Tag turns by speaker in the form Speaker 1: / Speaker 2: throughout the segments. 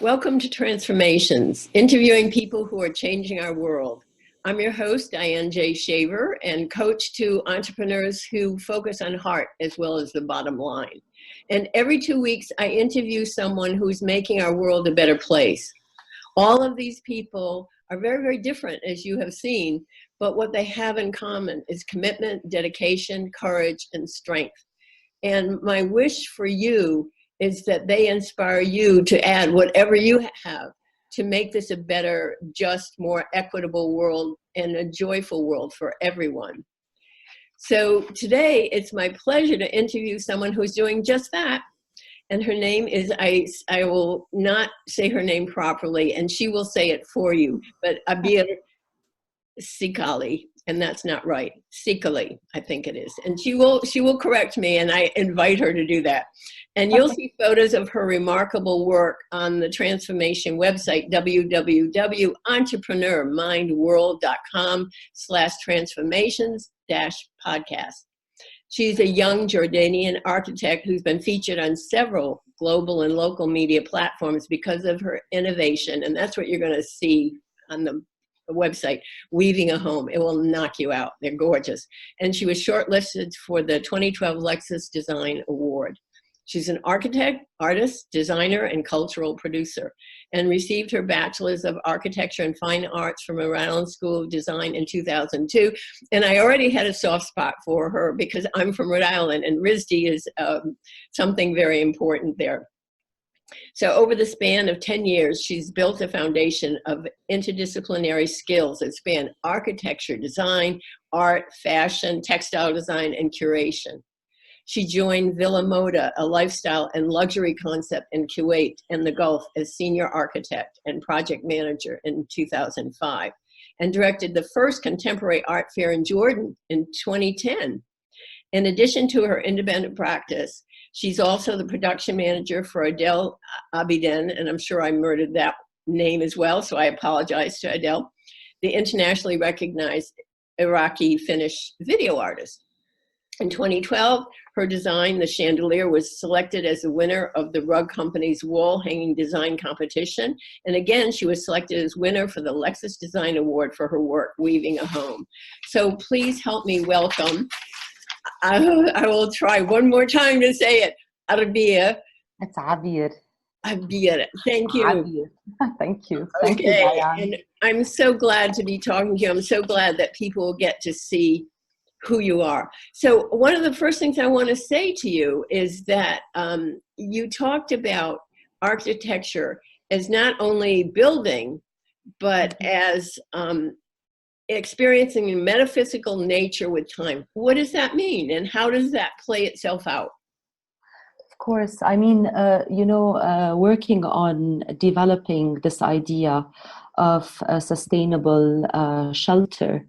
Speaker 1: Welcome to Transformations, interviewing people who are changing our world. I'm your host, Diane J. Shaver, and coach to entrepreneurs who focus on heart as well as the bottom line. And every 2 weeks, I interview someone who's making our world a better place. All of these people are very, very different, as you have seen, but what they have in common is commitment, dedication, courage, and strength. And my wish for you is that they inspire you to add whatever you have to make this a better, just, more equitable world and a joyful world for everyone. So today, it's my pleasure to interview someone who's doing just that. And her name is, I will not say her name properly, and she will say it for you, but Abeer Seikaly, and that's not right. Seikaly, I think it is. And she will correct me, and I invite her to do that. And you'll see photos of her remarkable work on the transformation website, www.entrepreneurmindworld.com/transformations-podcast. She's a young Jordanian architect who's been featured on several global and local media platforms because of her innovation. And that's what you're going to see on the website, Weaving a Home. It will knock you out. They're gorgeous. And she was shortlisted for the 2012 Lexus Design Award. She's an architect, artist, designer, and cultural producer, and received her Bachelor's of Architecture and Fine Arts from Rhode Island School of Design in 2002. And I already had a soft spot for her because I'm from Rhode Island, and RISD is something very important there. So over the span of 10 years, she's built a foundation of interdisciplinary skills that span architecture, design, art, fashion, textile design, and curation. She joined Villa Moda, a lifestyle and luxury concept in Kuwait and the Gulf, as senior architect and project manager in 2005, and directed the first contemporary art fair in Jordan in 2010. In addition to her independent practice, she's also the production manager for Adele Abidin, and I'm sure I murdered that name as well, so I apologize to Adele, the internationally recognized Iraqi-Finnish video artist. In 2012, her design, the chandelier, was selected as the winner of the rug company's wall hanging design competition. And again, she was selected as winner for the Lexus Design Award for her work, Weaving a Home. So please help me welcome, I will try one more time to say it, Abeer.
Speaker 2: It's Abeer.
Speaker 1: Abeer, thank you.
Speaker 2: Abeer. Thank you. Thank you, Diane.
Speaker 1: And I'm so glad to be talking to you. I'm so glad that people get to see who you are. So one of the first things I want to say to you is that you talked about architecture as not only building, but as experiencing a metaphysical nature with time. What does that mean, and how does that play itself out?
Speaker 2: Of course. I mean, working on developing this idea of a sustainable shelter.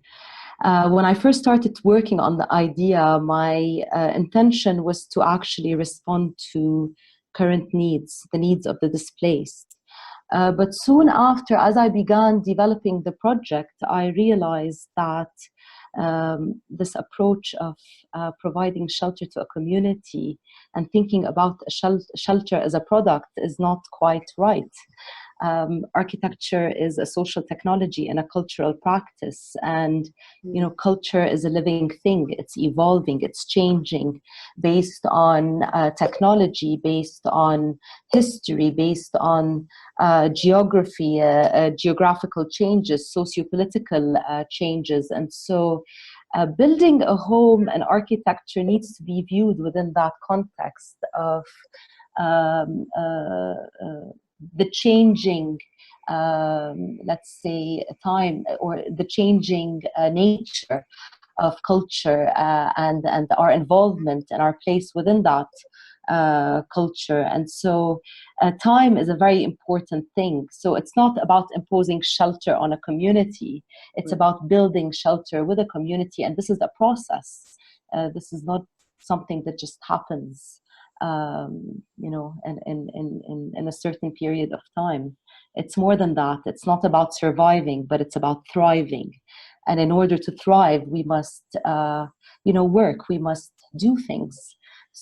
Speaker 2: When I first started working on the idea, my intention was to actually respond to current needs, the needs of the displaced. But soon after, as I began developing the project, I realized that this approach of providing shelter to a community and thinking about a shelter as a product is not quite right. Architecture is a social technology and a cultural practice, and culture is a living thing. It's evolving, it's changing based on technology, based on history, based on geography, geographical changes, socio-political changes. And so building a home and architecture needs to be viewed within that context of the changing, let's say, time, or the changing nature of culture and our involvement and our place within that culture. And so time is a very important thing. So it's not about imposing shelter on a community. It's about building shelter with a community. And this is a process. This is not something that just happens in a certain period of time. It's more than that. It's not about surviving, but it's about thriving. And in order to thrive, we must, work. We must do things.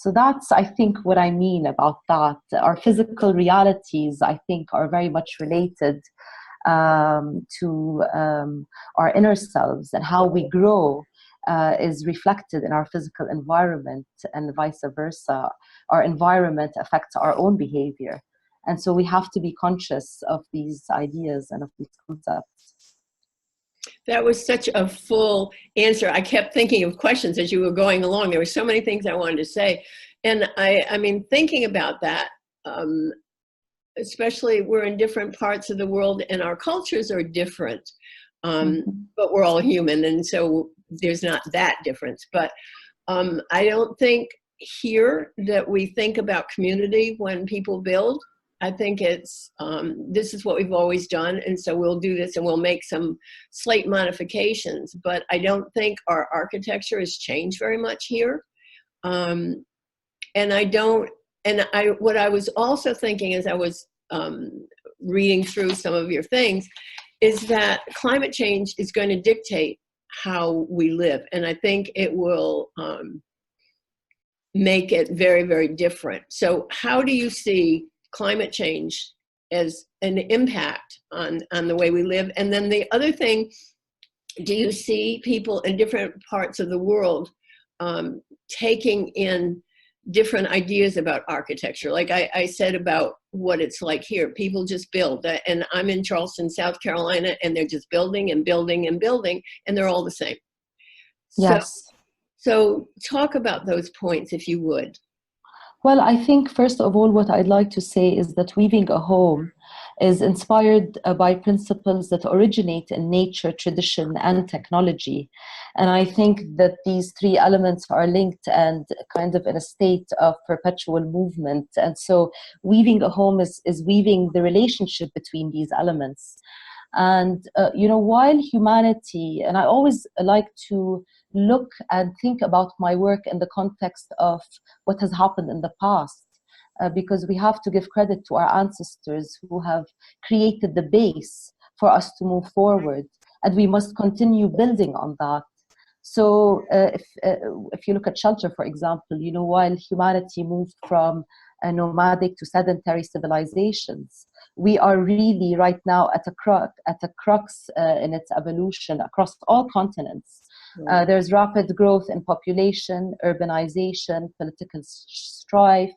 Speaker 2: So that's, I think, what I mean about that. Our physical realities, I think, are very much related to our inner selves, and how we grow is reflected in our physical environment, and vice versa. Our environment affects our own behavior. And so we have to be conscious of these ideas and of these concepts.
Speaker 1: That was such a full answer. I kept thinking of questions as you were going along. There were so many things I wanted to say. And I mean, thinking about that, especially we're in different parts of the world and our cultures are different, but we're all human. And so there's not that difference. But I don't think here that we think about community when people build. I think it's, this is what we've always done, and so we'll do this and we'll make some slight modifications, but I don't think our architecture has changed very much here. And what I was also thinking as I was reading through some of your things is that climate change is going to dictate how we live, and I think it will make it very, very different. So how do you see climate change as an impact on the way we live? And then the other thing, do you see people in different parts of the world taking in different ideas about architecture? Like I said about what it's like here, people just build, and I'm in Charleston, South Carolina, and they're just building and building and building, and they're all the same.
Speaker 2: Yes.
Speaker 1: So talk about those points, if you would.
Speaker 2: Well, I think first of all, what I'd like to say is that weaving a home is inspired by principles that originate in nature, tradition, and technology. And I think that these three elements are linked and kind of in a state of perpetual movement. And so weaving a home is weaving the relationship between these elements. And, while humanity, and I always like to look and think about my work in the context of what has happened in the past, because we have to give credit to our ancestors who have created the base for us to move forward, and we must continue building on that. So if you look at shelter, for example, while humanity moved from nomadic to sedentary civilizations, we are really right now at a crux in its evolution across all continents. There's rapid growth in population, urbanization, political strife,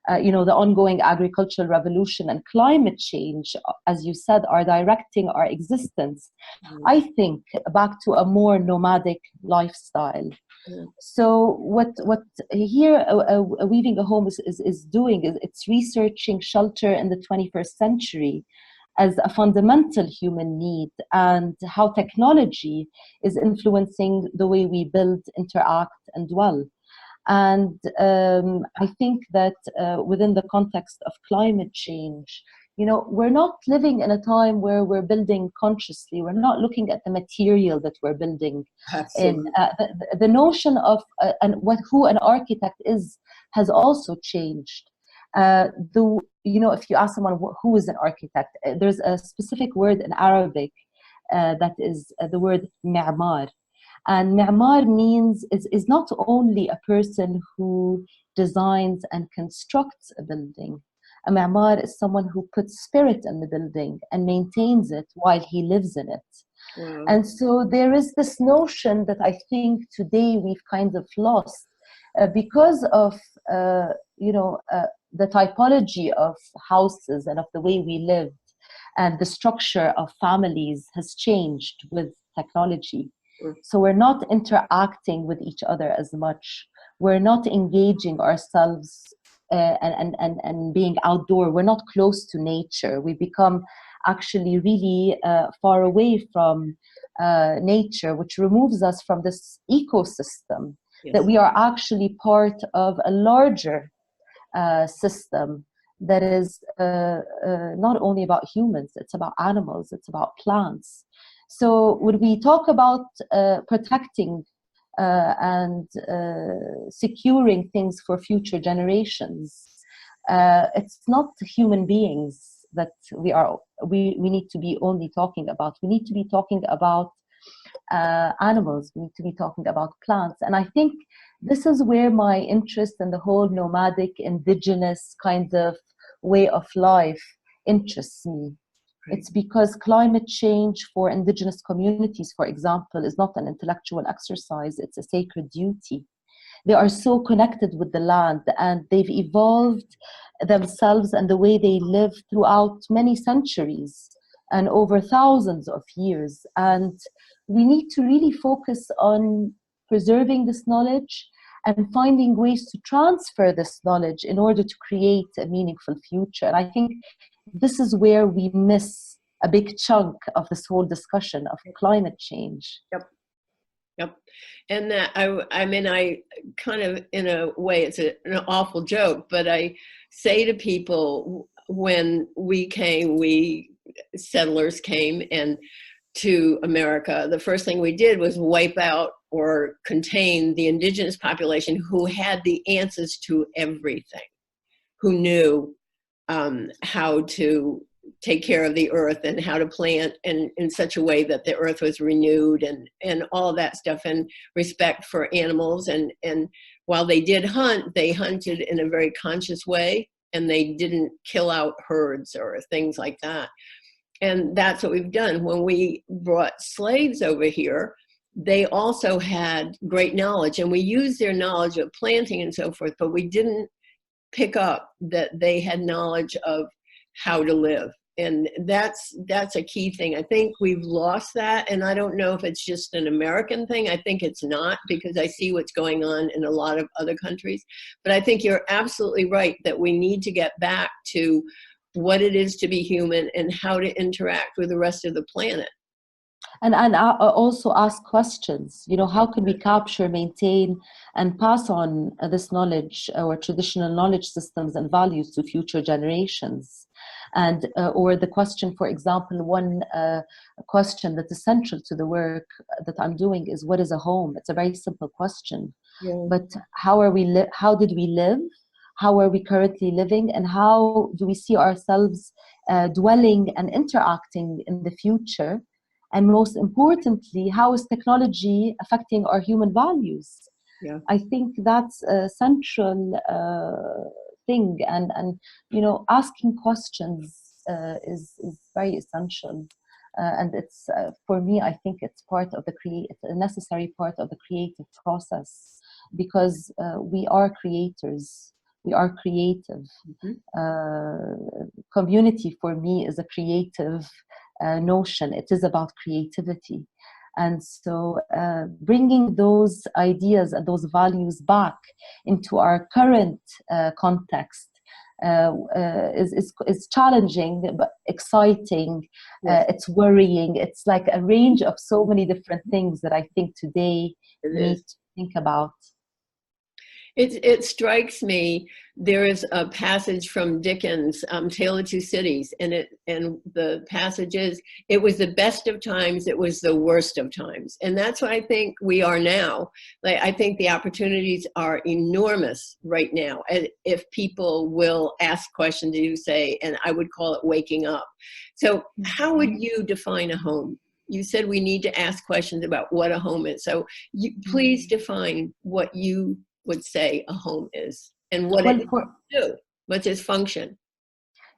Speaker 2: the ongoing agricultural revolution and climate change, as you said, are directing our existence, I think, back to a more nomadic lifestyle. So what here Weaving a Home is doing is it's researching shelter in the 21st century as a fundamental human need, and how technology is influencing the way we build, interact, and dwell. And I think that within the context of climate change, we're not living in a time where we're building consciously. We're not looking at the material that we're building.
Speaker 1: Absolutely.
Speaker 2: In. The notion of who an architect is has also changed. If you ask someone who is an architect, there's a specific word in Arabic that is the word mi'mar. And mi'mar is not only a person who designs and constructs a building. A mi'mar is someone who puts spirit in the building and maintains it while he lives in it.
Speaker 1: Wow.
Speaker 2: And so there is this notion that I think today we've kind of lost because of the typology of houses and of the way we lived, and the structure of families has changed with technology. So we're not interacting with each other as much. We're not engaging ourselves and being outdoor. We're not close to nature. We become actually really far away from nature, which removes us from this ecosystem. Yes. That we are actually part of a larger system that is not only about humans, it's about animals, it's about plants. So when we talk about protecting and securing things for future generations, it's not human beings that we need to be only talking about. We need to be talking about animals. We need to be talking about plants. And I think this is where my interest in the whole nomadic, indigenous kind of way of life interests me.
Speaker 1: Right.
Speaker 2: It's because climate change for indigenous communities, for example, is not an intellectual exercise, it's a sacred duty. They are so connected with the land, and they've evolved themselves and the way they live throughout many centuries and over thousands of years. And we need to really focus on preserving this knowledge and finding ways to transfer this knowledge in order to create a meaningful future. And I think this is where we miss a big chunk of this whole discussion of climate change.
Speaker 1: Yep. Yep. And that I mean, I kind of, in a way, it's an awful joke, but I say to people, when we settlers came and to America, the first thing we did was wipe out or contain the indigenous population who had the answers to everything, who knew how to take care of the earth and how to plant in such a way that the earth was renewed and all of that stuff, and respect for animals. And while they did hunt, they hunted in a very conscious way, and they didn't kill out herds or things like that. And that's what we've done. When we brought slaves over here, they also had great knowledge, and we used their knowledge of planting and so forth, but we didn't pick up that they had knowledge of how to live. And that's a key thing. I think we've lost that, and I don't know if it's just an American thing. I think it's not, because I see what's going on in a lot of other countries. But I think you're absolutely right that we need to get back to what it is to be human and how to interact with the rest of the planet.
Speaker 2: And also ask questions. You know, how can we capture, maintain, and pass on this knowledge, or traditional knowledge systems and values, to future generations? And or the question, for example, one question that is central to the work that I'm doing is, what is a home? It's a very simple question, but how are we? How did we live? How are we currently living? And how do we see ourselves dwelling and interacting in the future? And most importantly, how is technology affecting our human values?
Speaker 1: Yeah.
Speaker 2: I think that's a central thing, and you know, asking questions is very essential, and it's for me, I think it's part of it's a necessary part of the creative process, because we are creators, we are creative. Community for me is a creative notion. It is about creativity. And so bringing those ideas and those values back into our current context is challenging, but exciting.
Speaker 1: Yes.
Speaker 2: It's worrying. It's like a range of so many different things that I think today we need to think about.
Speaker 1: It strikes me, there is a passage from Dickens, Tale of Two Cities, and the passage is, it was the best of times, it was the worst of times. And that's what I think we are now. Like, I think the opportunities are enormous right now, if people will ask questions, you say, and I would call it waking up. So how would you define a home? You said we need to ask questions about what a home is. So please define what you would say a home is, and what it do, what's its function.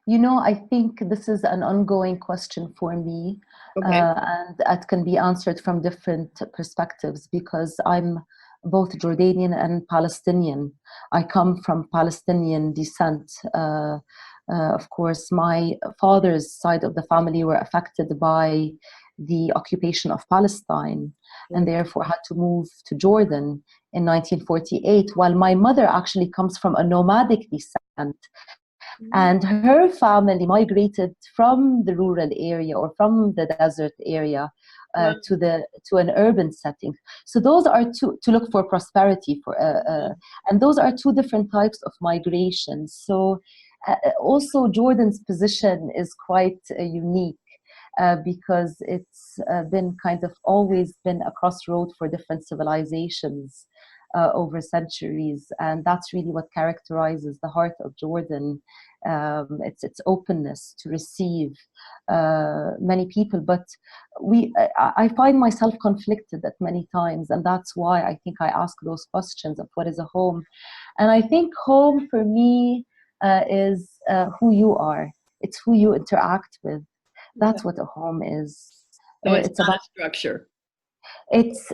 Speaker 2: You know, I think this is an ongoing question for me, and it can be answered from different perspectives, because I'm both Jordanian and Palestinian. I come from Palestinian descent. Of course, my father's side of the family were affected by the occupation of Palestine, and therefore had to move to Jordan in 1948, while my mother actually comes from a nomadic descent. And her family migrated from the rural area or from the desert area to an urban setting. So those are to look for prosperity, and those are two different types of migration. So also Jordan's position is quite unique. Because it's been kind of always been a crossroad for different civilizations. over centuries, and that's really what characterizes the heart of Jordan. It's its openness to receive many people, but I find myself conflicted at many times, and that's why I think I ask those questions of what is a home. And I think home for me is who you are. It's who you interact with.
Speaker 1: Okay.
Speaker 2: That's what a home is.
Speaker 1: So it's not
Speaker 2: about
Speaker 1: a structure.
Speaker 2: it's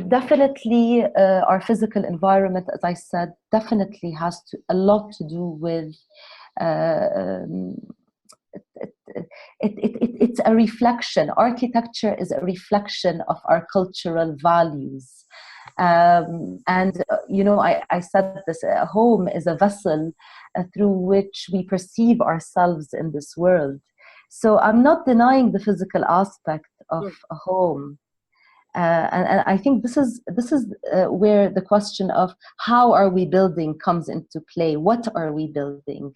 Speaker 2: definitely our physical environment, as I said, definitely has a lot to do with um, it's a reflection. Architecture is a reflection of our cultural values. And I said this, a home is a vessel through which we perceive ourselves in this world. So I'm not denying the physical aspect of a home. And I think this is where the question of how are we building comes into play. What are we building?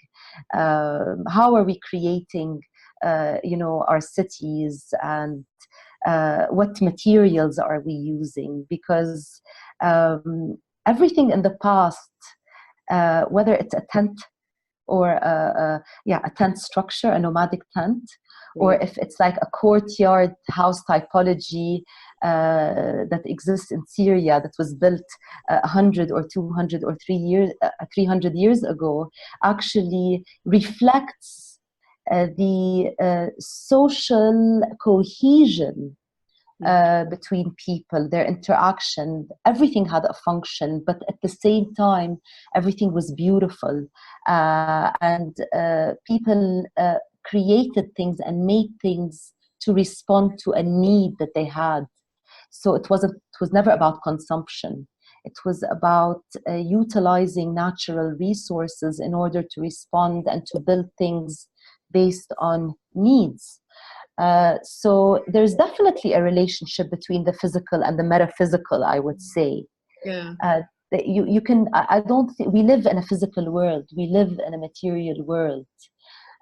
Speaker 2: How are we creating, our cities, and what materials are we using? Because everything in the past, whether it's a tent or a tent structure, a nomadic tent, or if it's like a courtyard house typology that exists in Syria that was built 100 or 200 or 300 years ago, actually reflects the social cohesion between people, their interaction. Everything had a function, but at the same time, everything was beautiful. And people created things and made things to respond to a need that they had. So it was never about consumption. It was about utilizing natural resources in order to respond and to build things based on needs. So there's definitely a relationship between the physical and the metaphysical, I would say.
Speaker 1: Yeah.
Speaker 2: You can, I don't think we live in a physical world. We live in a material world.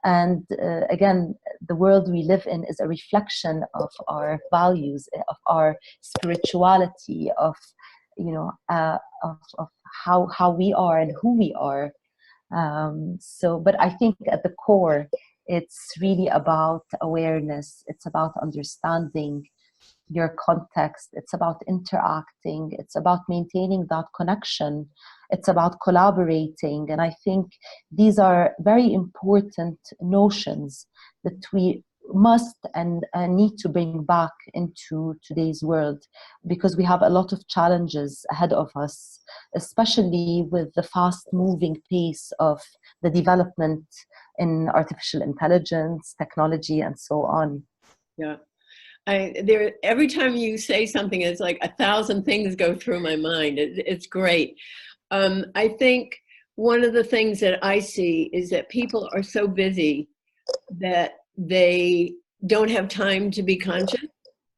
Speaker 2: And again, the world we live in is a reflection of our values, of our spirituality, of how we are and who we are. But I think at the core, it's really about awareness. It's about understanding your context. It's about interacting. It's about maintaining that connection. It's about collaborating. And I think these are very important notions that we must and need to bring back into today's world, because we have a lot of challenges ahead of us, especially with the fast moving pace of the development in artificial intelligence, technology, and so on.
Speaker 1: Yeah. Every time you say something, it's like 1,000 things go through my mind. It's great. I think one of the things that I see is that people are so busy that they don't have time to be conscious.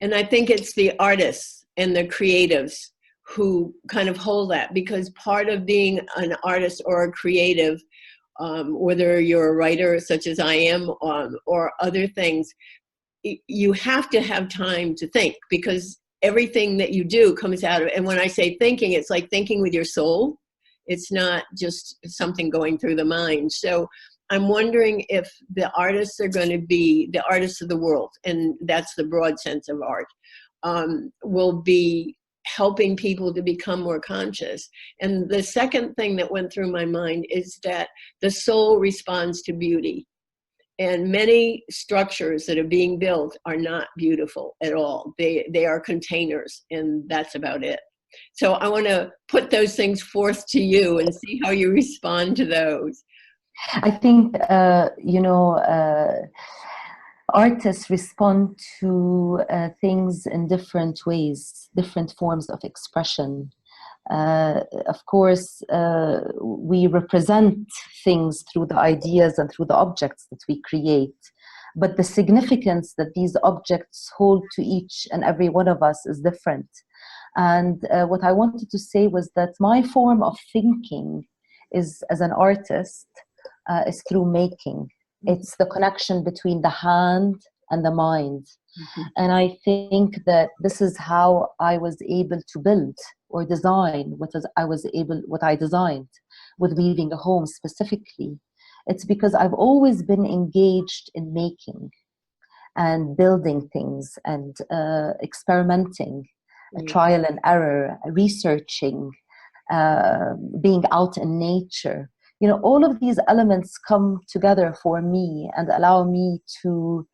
Speaker 1: And I think it's the artists and the creatives who kind of hold that, because part of being an artist or a creative, whether you're a writer such as I am, or other things, you have to have time to think, because everything that you do comes out of it. And when I say thinking, it's like thinking with your soul. It's not just something going through the mind. So I'm wondering if the artists are going to be the artists of the world, and that's the broad sense of art, will be helping people to become more conscious. And the second thing that went through my mind is that the soul responds to beauty. And many structures that are being built are not beautiful at all. They are containers, and that's about it. So I want to put those things forth to you and see how you respond to those.
Speaker 2: I think, artists respond to things in different ways, different forms of expression. Of course, we represent things through the ideas and through the objects that we create. But the significance that these objects hold to each and every one of us is different. And what I wanted to say was that my form of thinking is, as an artist, is through making. It's the connection between the hand and the mind. Mm-hmm. And I think that this is how I was able to build or design what I designed with weaving a home specifically. It's because I've always been engaged in making and building things and experimenting, trial and error, researching, being out in nature. You know, all of these elements come together for me and allow me to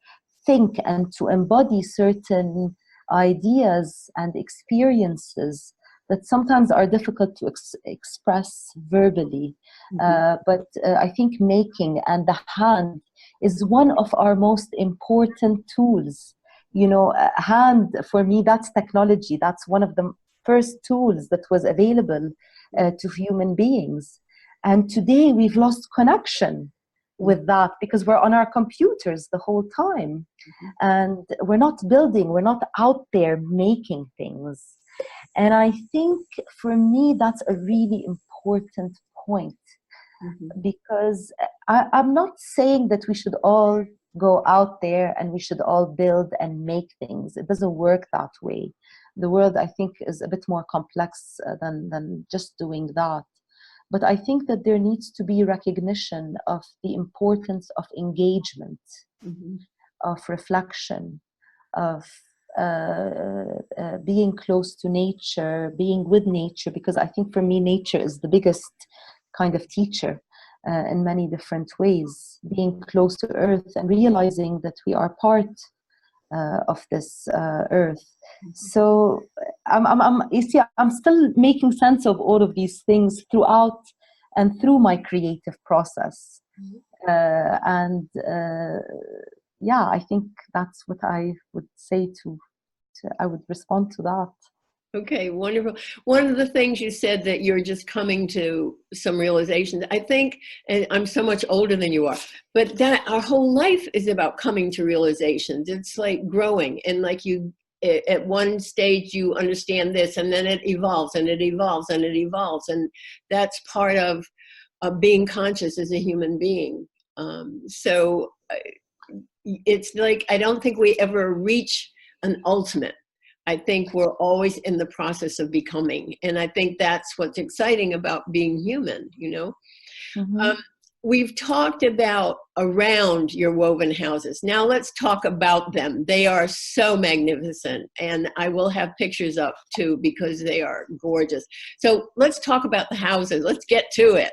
Speaker 2: think and to embody certain ideas and experiences that sometimes are difficult to express verbally. But I think making and the hand is one of our most important tools. You know, hand, for me, that's technology. That's one of the first tools that was available to human beings. And today we've lost connection with that because we're on our computers the whole time. And we're not building, we're not out there making things. And I think for me, that's a really important point. Because I'm not saying that we should all go out there and we should all build and make things. It doesn't work that way. The world, I think, is a bit more complex than just doing that. But I think that there needs to be recognition of the importance of engagement, of reflection, of being close to nature, being with nature, because I think for me, nature is the biggest kind of teacher in many different ways, being close to earth and realizing that we are part of this earth. So you see, I'm still making sense of all of these things throughout and through my creative process. Yeah, I think that's what I would say I would respond to that.
Speaker 1: Okay, wonderful. One of the things you said that you're just coming to some realizations, I think, and I'm so much older than you are, but that our whole life is about coming to realizations. It's like growing, and like you, at one stage you understand this, and then it evolves and it evolves and it evolves. And that's part of being conscious as a human being. So it's like, I don't think we ever reach an ultimate. I think we're always in the process of becoming. And I think that's what's exciting about being human, you know? We've talked about around your woven houses. Now let's talk about them. They are so magnificent. And I will have pictures up too, because they are gorgeous. So let's talk about the houses. Let's get to it.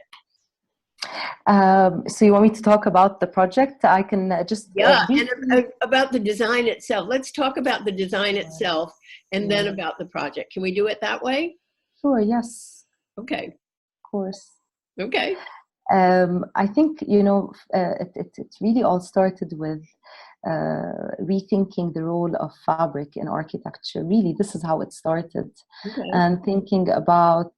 Speaker 2: So you want me to talk about the project? I can just
Speaker 1: and about the design itself. Let's talk about the design itself and then about the project. Can we do it that way?
Speaker 2: Sure, yes.
Speaker 1: Okay.
Speaker 2: Of course.
Speaker 1: Okay.
Speaker 2: I think, you know, it really all started with rethinking the role of fabric in architecture. Really, this is how it started.
Speaker 1: Okay.
Speaker 2: And thinking about,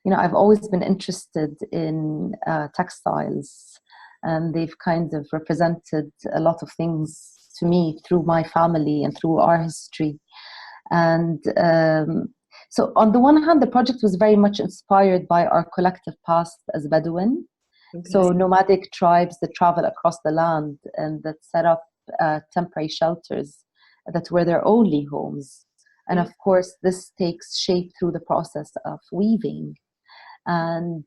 Speaker 2: you know, I've always been interested in textiles, and they've kind of represented a lot of things to me through my family and through our history. And so on the one hand, the project was very much inspired by our collective past as Bedouin. Okay. So nomadic tribes that travel across the land and that set up temporary shelters that were their only homes. And of course, this takes shape through the process of weaving. And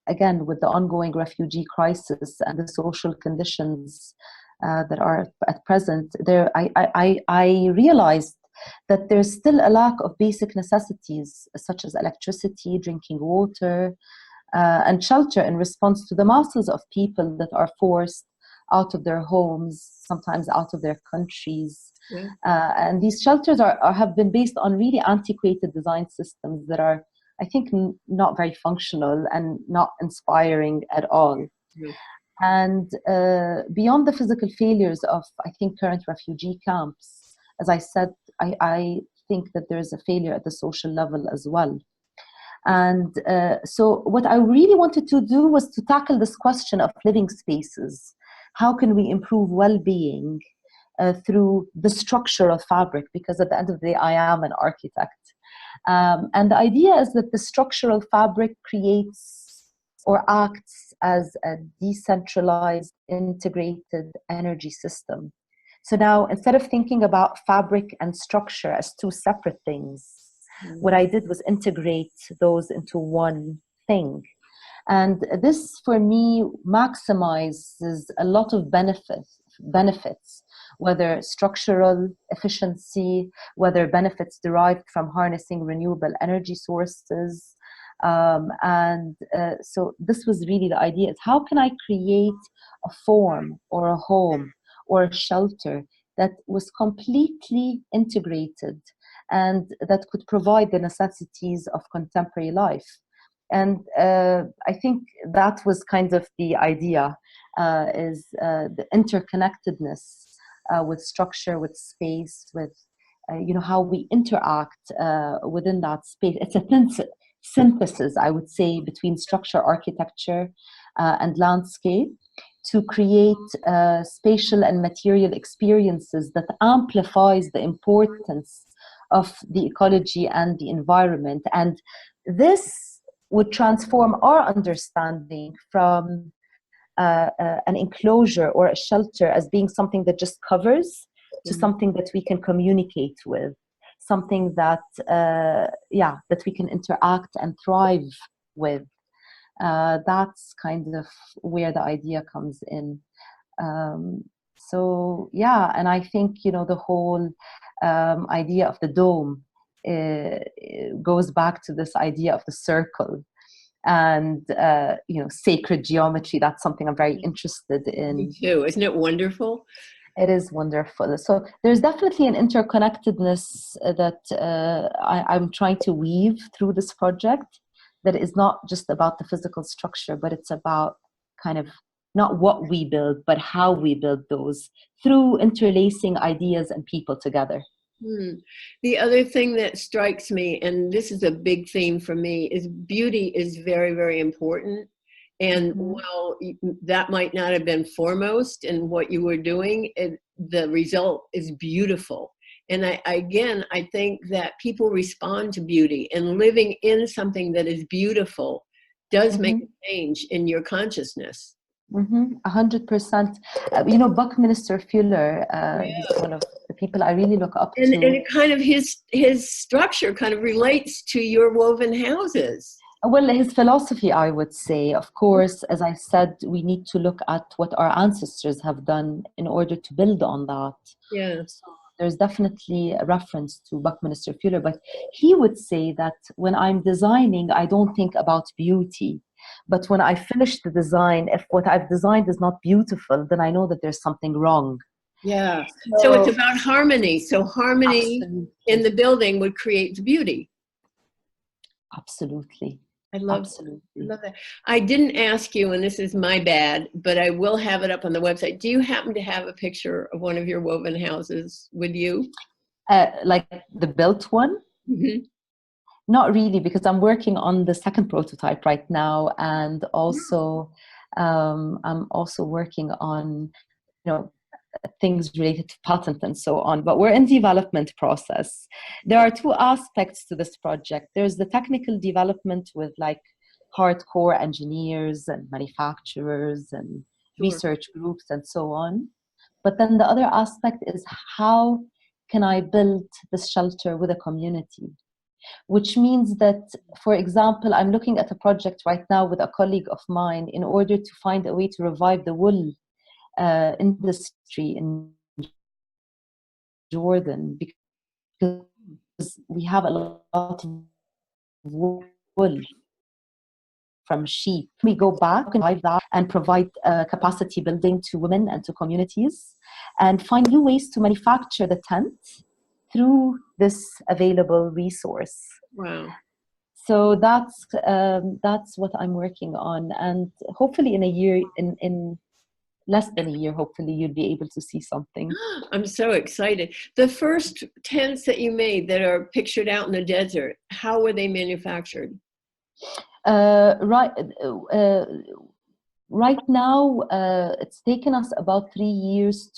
Speaker 2: again, with the ongoing refugee crisis and the social conditions that are at present, I realized that there's still a lack of basic necessities such as electricity, drinking water, and shelter in response to the masses of people that are forced out of their homes, sometimes out of their countries. Yeah. And these shelters have been based on really antiquated design systems that are, I think, not very functional and not inspiring at all. Yeah. And beyond the physical failures of, I think, current refugee camps, as I said, I think that there is a failure at the social level as well. And so what I really wanted to do was to tackle this question of living spaces. How can we improve well-being through the structure of fabric? Because at the end of the day, I am an architect. And the idea is that the structural fabric creates or acts as a decentralized, integrated energy system. So now, instead of thinking about fabric and structure as two separate things, What I did was integrate those into one thing. And this, for me, maximizes a lot of benefits, whether structural efficiency, whether benefits derived from harnessing renewable energy sources. So this was really the idea, is how can I create a form or a home or a shelter that was completely integrated and that could provide the necessities of contemporary life. And I think that was kind of the idea, is the interconnectedness with structure, with space, with how we interact within that space. It's a synthesis, I would say, between structure, architecture, and landscape, to create spatial and material experiences that amplifies the importance of the ecology and the environment. And this would transform our understanding from an enclosure or a shelter as being something that just covers to something that we can communicate with, something that that we can interact and thrive with. That's kind of where the idea comes in. And I think the whole idea of the dome goes back to this idea of the circle and sacred geometry. That's something I'm very interested in.
Speaker 1: Me too. Isn't it wonderful?
Speaker 2: It is wonderful. So there's definitely an interconnectedness that I'm trying to weave through this project, that is not just about the physical structure, but it's about kind of not what we build, but how we build those through interlacing ideas and people together.
Speaker 1: The other thing that strikes me, and this is a big theme for me, is beauty is very, very important. And while that might not have been foremost in what you were doing, the result is beautiful. And I think that people respond to beauty, and living in something that is beautiful does make a change in your consciousness.
Speaker 2: 100%. Buckminster Fuller, he's one of the people I really look up to.
Speaker 1: And it kind of, his structure kind of relates to your woven houses.
Speaker 2: Well, his philosophy, I would say, of course, as I said, we need to look at what our ancestors have done in order to build on that.
Speaker 1: Yeah.
Speaker 2: So there's definitely a reference to Buckminster Fuller, but he would say that when I'm designing, I don't think about beauty. But when I finish the design, if what I've designed is not beautiful, then I know that there's something wrong.
Speaker 1: Yeah. So it's about harmony. So harmony in the building would create the beauty.
Speaker 2: Absolutely.
Speaker 1: I love that. I didn't ask you, and this is my bad, but I will have it up on the website. Do you happen to have a picture of one of your woven houses with you?
Speaker 2: Like the built one? Not really, because I'm working on the second prototype right now, and also I'm also working on things related to patent and so on, but we're in development process. There are two aspects to this project. There's the technical development with like hardcore engineers and manufacturers and research groups and so on. But then the other aspect is, how can I build this shelter with a community? Which means that, for example, I'm looking at a project right now with a colleague of mine in order to find a way to revive the wool industry in Jordan, because we have a lot of wool from sheep. We go back and revive that and provide capacity building to women and to communities, and find new ways to manufacture the tent through this available resource.
Speaker 1: Wow.
Speaker 2: So that's what I'm working on, and hopefully in a year, in less than a year, hopefully you'll be able to see something.
Speaker 1: I'm so excited. The first tents that you made that are pictured out in the desert, how were they manufactured?
Speaker 2: Right now, it's taken us about 3 years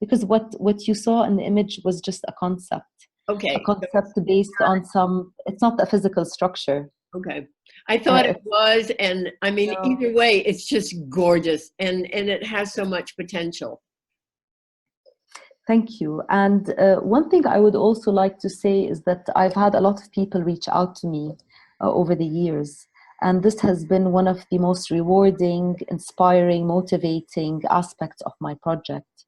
Speaker 2: because what you saw in the image was just a concept.
Speaker 1: Okay.
Speaker 2: A concept based on it's not a physical structure.
Speaker 1: Okay. I thought it was, and I mean, either way, it's just gorgeous, and it has so much potential.
Speaker 2: Thank you. And one thing I would also like to say is that I've had a lot of people reach out to me over the years. And this has been one of the most rewarding, inspiring, motivating aspects of my project,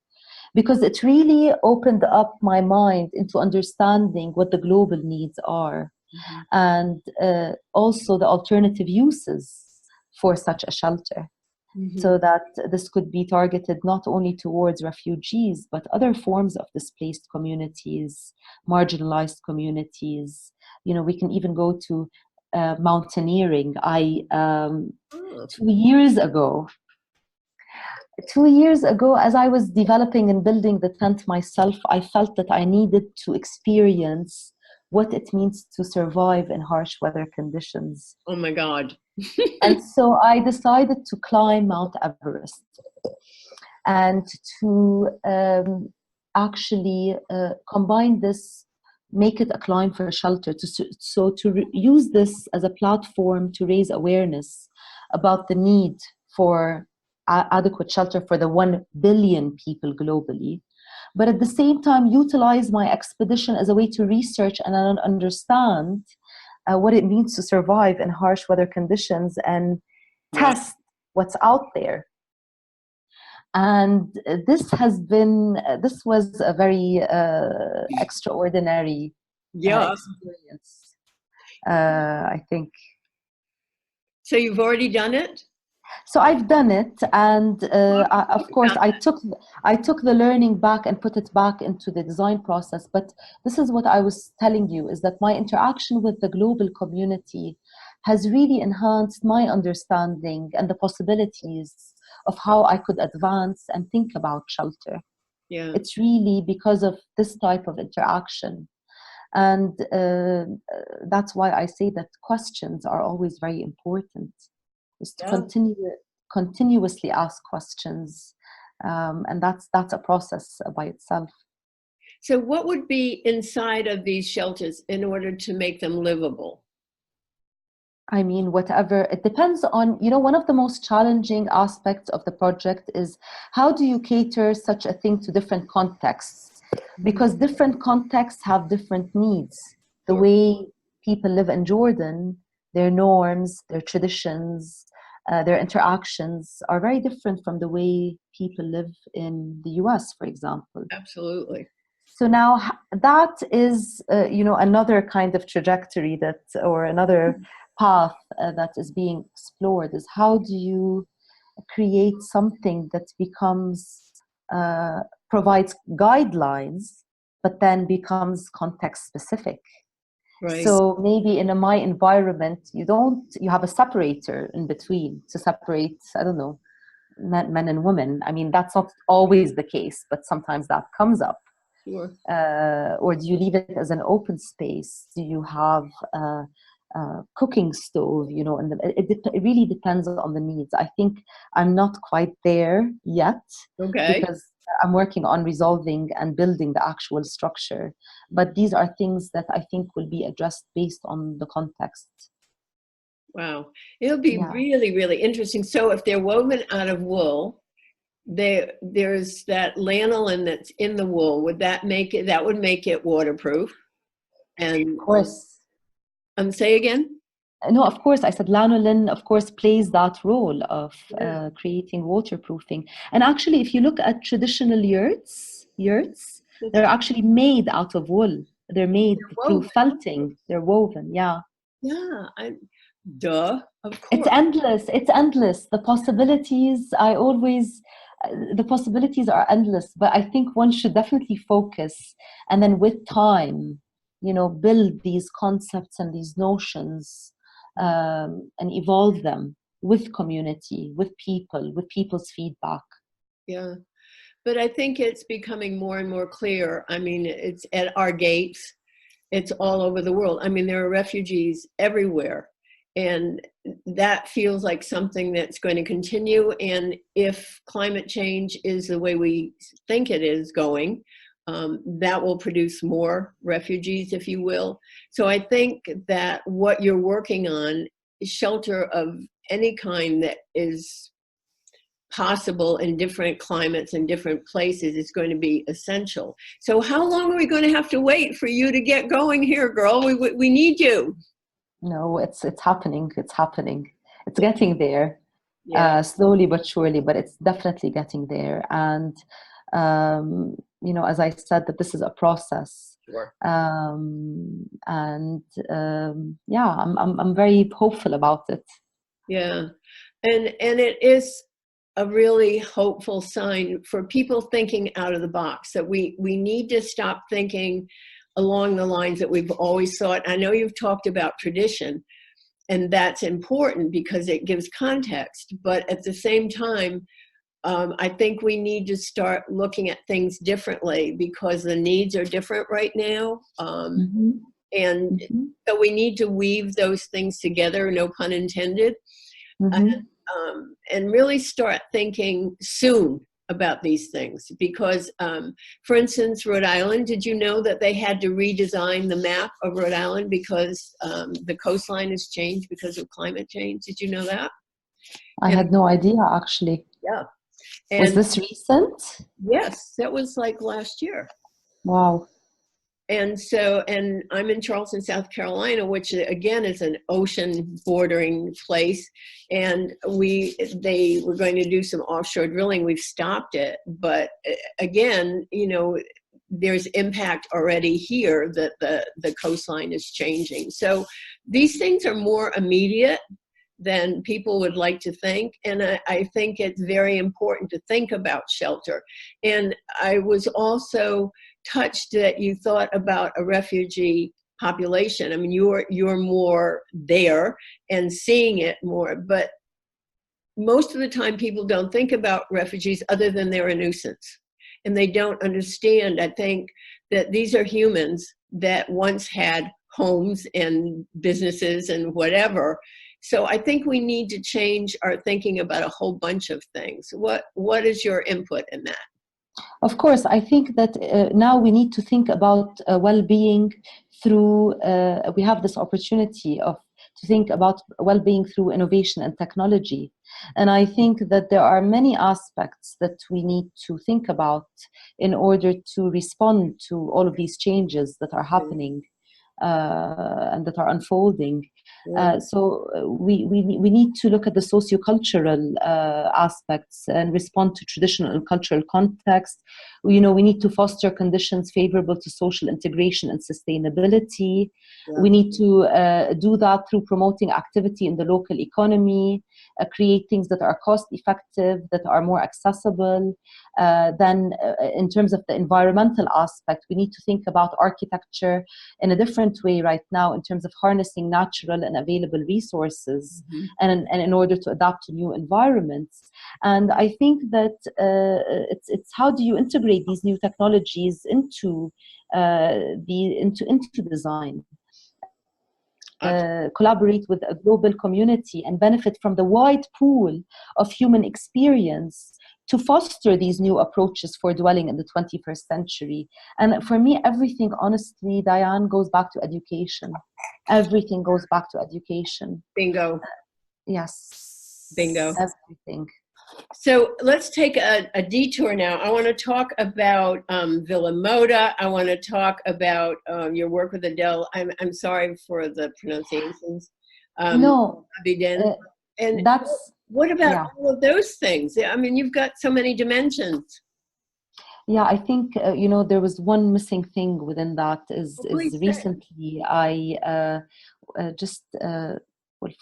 Speaker 2: because it really opened up my mind into understanding what the global needs are, and also the alternative uses for such a shelter. So that this could be targeted not only towards refugees, but other forms of displaced communities, marginalized communities. You know, we can even go to mountaineering. Two years ago, 2 years ago, as I was developing and building the tent myself, I felt that I needed to experience what it means to survive in harsh weather conditions.
Speaker 1: Oh my God.
Speaker 2: And so I decided to climb Mount Everest and to actually combine this, make it a climb for shelter, use this as a platform to raise awareness about the need for adequate shelter for the 1 billion people globally, but at the same time utilize my expedition as a way to research and understand what it means to survive in harsh weather conditions and test what's out there. And this was a very extraordinary experience, I think.
Speaker 1: So you've already done it?
Speaker 2: So I've done it, and of course I took the learning back and put it back into the design process. But this is what I was telling you, is that my interaction with the global community has really enhanced my understanding and the possibilities of how I could advance and think about shelter.
Speaker 1: Yeah.
Speaker 2: It's really because of this type of interaction. And that's why I say that questions are always very important. Is to continuously ask questions, and that's a process by itself.
Speaker 1: So what would be inside of these shelters in order to make them livable?
Speaker 2: I mean, whatever, it depends on, one of the most challenging aspects of the project is how do you cater such a thing to different contexts? Because different contexts have different needs. The way people live in Jordan, their norms, their traditions, their interactions are very different from the way people live in the US, for example.
Speaker 1: Absolutely.
Speaker 2: So now that is, another kind of trajectory or another path that is being explored, is how do you create something that provides guidelines, but then becomes context specific.
Speaker 1: Right.
Speaker 2: So maybe in my environment, you have a separator in between to separate, I don't know, men and women. I mean, that's not always the case, but sometimes that comes up.
Speaker 1: Sure.
Speaker 2: Or do you leave it as an open space? Do you have a cooking stove? And it really depends on the needs. I think I'm not quite there yet, because I'm working on resolving and building the actual structure. But these are things that I think will be addressed based on the context.
Speaker 1: Wow. It'll be really, really interesting. So if they're woven out of wool, there's that lanolin that's in the wool. That would make it waterproof? And
Speaker 2: of course.
Speaker 1: Say again?
Speaker 2: No, of course. I said lanolin, of course, plays that role of creating waterproofing. And actually, if you look at traditional yurts, they're actually made out of wool. They're made through felting. They're woven, Yeah,
Speaker 1: duh, of course.
Speaker 2: It's endless. The possibilities, the possibilities are endless. But I think one should definitely focus, and then with time, build these concepts and these notions, and evolve them with community, with people's feedback.
Speaker 1: Yeah, but I think it's becoming more and more clear. I mean, it's at our gates. It's all over the world. I mean, there are refugees everywhere. And that feels like something that's going to continue. And if climate change is the way we think it is going, that will produce more refugees, if you will. So I think that what you're working on is shelter of any kind that is possible in different climates and different places is going to be essential. So how long are we going to have to wait for you to get going here, girl? We need you.
Speaker 2: No, it's happening. It's happening. It's getting there,
Speaker 1: Yeah.
Speaker 2: slowly but surely. But it's definitely getting there. And you know, as I said, that this is a process.
Speaker 1: Sure.
Speaker 2: And yeah, I'm very hopeful about it.
Speaker 1: Yeah, and it is a really hopeful sign for people thinking out of the box, that we need to stop thinking along the lines that we've always thought. I know you've talked about tradition, and that's important because it gives context, but at the same time, I think we need to start looking at things differently because the needs are different right now.
Speaker 2: Mm-hmm.
Speaker 1: And
Speaker 2: Mm-hmm.
Speaker 1: so we need to weave those things together, no pun intended,
Speaker 2: Mm-hmm.
Speaker 1: and really start thinking soon about these things. Because, for instance, Rhode Island, did you know that they had to redesign the map of Rhode Island because the coastline has changed because of climate change? Did you know that?
Speaker 2: I had no idea, actually.
Speaker 1: Yeah.
Speaker 2: Was
Speaker 1: And
Speaker 2: this recent?
Speaker 1: yes, that was like last year.
Speaker 2: Wow.
Speaker 1: And so, and I'm in Charleston, South Carolina, which again is an ocean bordering place. And they were going to do some offshore drilling. We've stopped it. But again, you know, there's impact already here that the coastline is changing. So these things are more immediate than people would like to think. And I think it's very important to think about shelter. And I was also touched that you thought about a refugee population. I mean, you're more there and seeing it more, but most of the time people don't think about refugees other than they're a nuisance. And they don't understand, I think, that these are humans that once had homes and businesses and whatever. So I think we need to change our thinking about a whole bunch of things. What is your input in that?
Speaker 2: Of course, I think that now we need to think about well-being through, we have this opportunity to think about well-being through innovation and technology. And I think that there are many aspects that we need to think about in order to respond to all of these changes that are happening and that are unfolding. So we need to look at the sociocultural aspects and respond to traditional and cultural context. You know, we need to foster conditions favorable to social integration and sustainability.
Speaker 1: Yeah.
Speaker 2: We need to do that through promoting activity in the local economy, create things that are cost effective, that are more accessible. Then in terms of the environmental aspect, we need to think about architecture in a different way right now in terms of harnessing natural and available resources,
Speaker 1: Mm-hmm.
Speaker 2: and in order to adapt to new environments. And I think that it's how do you integrate these new technologies into design, collaborate with a global community and benefit from the wide pool of human experience to foster these new approaches for dwelling in the 21st century. And for me, everything, honestly, Diane, goes back to education. Everything goes back to education.
Speaker 1: Bingo.
Speaker 2: Yes.
Speaker 1: Bingo.
Speaker 2: Everything.
Speaker 1: So let's take a detour now. I want to talk about Villa Moda. I want to talk about your work with Adele. I'm sorry for the pronunciations.
Speaker 2: No,
Speaker 1: Abidin. And
Speaker 2: that's...
Speaker 1: what about
Speaker 2: yeah.
Speaker 1: all of those things? I mean, you've got so many dimensions.
Speaker 2: Yeah, I think, you know, there was one missing thing within that is recently I just,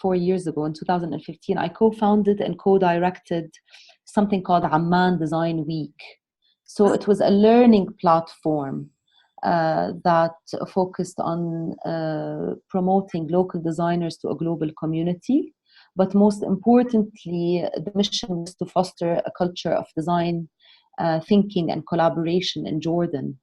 Speaker 2: 4 years ago in 2015, I co-founded and co-directed something called Amman Design Week. So it was a learning platform that focused on promoting local designers to a global community. But most importantly, the mission was to foster a culture of design thinking and collaboration in Jordan.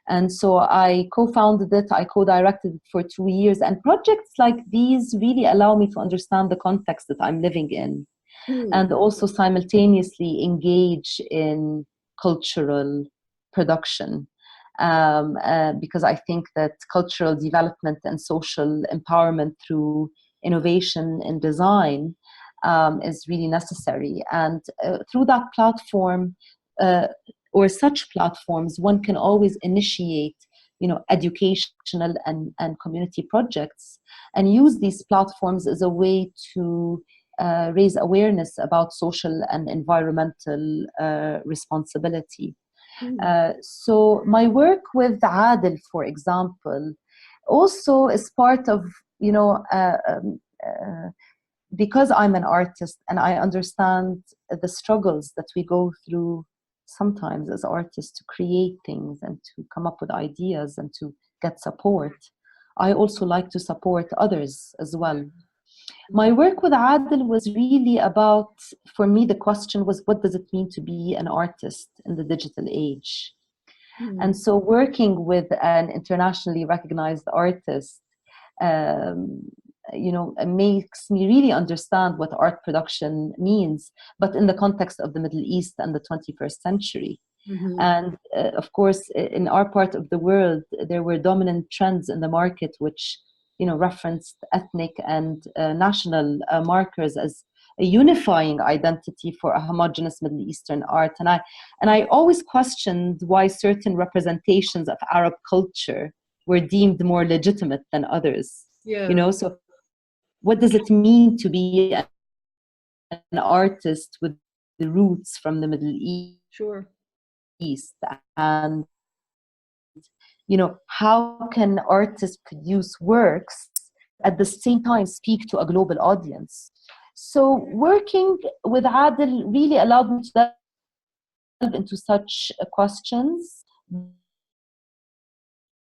Speaker 2: And so I co-founded it, I co-directed it for 2 years. And projects like these really allow me to understand the context that I'm living in, and also simultaneously engage in cultural production. Because I think that cultural development and social empowerment through innovation in design is really necessary. And through that platform, or such platforms, one can always initiate, educational and community projects, and use these platforms as a way to raise awareness about social and environmental responsibility. So my work with Adil, for example, also is part of, because I'm an artist and I understand the struggles that we go through sometimes as artists to create things and to come up with ideas and to get support. I also like to support others as well. My work with Adil was really about, for me, the question was, what does it mean to be an artist in the digital age? And so working with an internationally recognized artist, makes me really understand what art production means, but in the context of the Middle East and the 21st century. And of course, in our part of the world, there were dominant trends in the market which, referenced ethnic and national markers as a unifying identity for a homogeneous Middle Eastern art. And I always questioned why certain representations of Arab culture were deemed more legitimate than others. So what does it mean to be an artist with the roots from the Middle East?
Speaker 1: Sure.
Speaker 2: And how can artists produce works at the same time speak to a global audience? So working with Adil really allowed me to delve into such questions,